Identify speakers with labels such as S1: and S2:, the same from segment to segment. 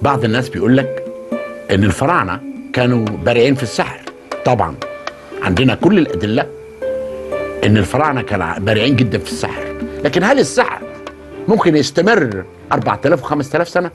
S1: بعض الناس بيقول لك ان الفراعنه كانوا بارعين في السحر. طبعا عندنا كل الادله ان الفراعنه كانوا بارعين جدا في السحر، لكن هل السحر ممكن يستمر 4000 و5000 سنه؟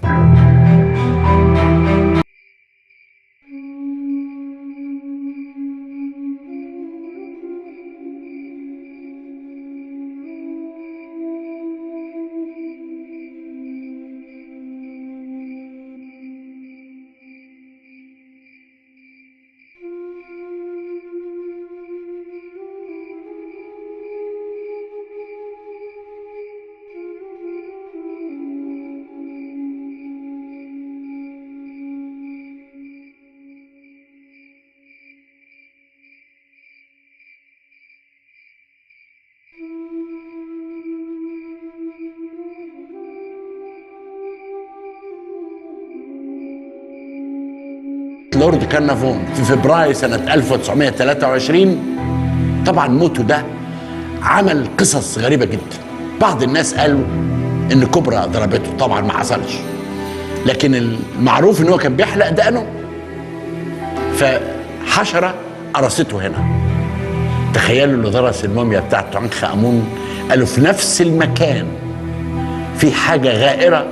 S1: لورد كارنافون في فبراير سنة 1923. طبعا موته ده عمل قصص غريبة جدا. بعض الناس قالوا ان كوبرا ضربته، طبعا ما حصلش، لكن المعروف ان هو كان بيحلق دقنه فحشرة قرصته هنا. تخيلوا اللي درس الموميا بتاعت توت عنخ آمون قالوا في نفس المكان في حاجة غائرة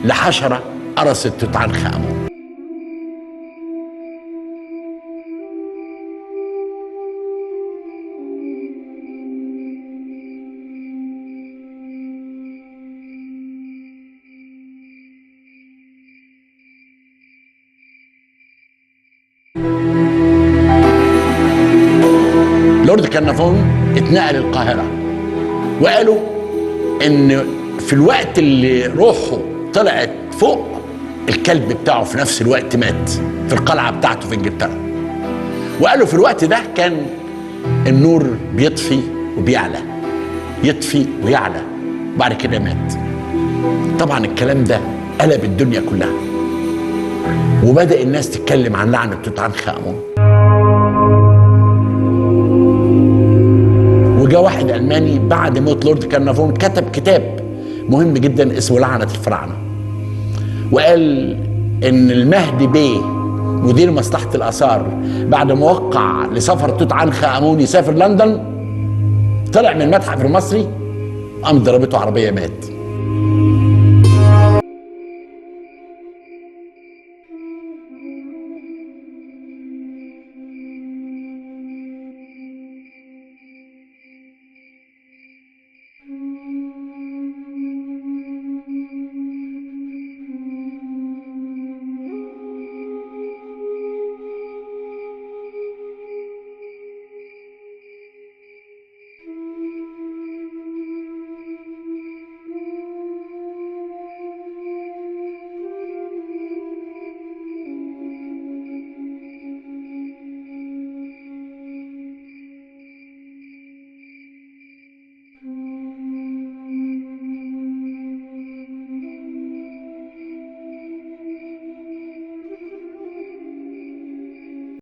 S1: لحشرة قرصت توت عنخ آمون. لورد كارنافون اتنقل القاهرة، وقالوا ان في الوقت اللي روحه طلعت فوق الكلب بتاعه في نفس الوقت مات في القلعة بتاعته في انجلترا. وقالوا في الوقت ده كان النور بيطفي وبيعلى، يطفي ويعلى، وبعد كده مات. طبعا الكلام ده قلب الدنيا كلها، وبدأ الناس تتكلم عن لعنة توت عنخ آمون. وجاء واحد ألماني بعد موت لورد كارنافون كتب كتاب مهم جدا اسمه لعنة الفراعنة، وقال إن المهدي بيه مدير مصلحة الآثار بعد ما وقع لسفر توت عنخ آمون يسافر لندن، طلع من المتحف المصري قام ضربته عربية مات.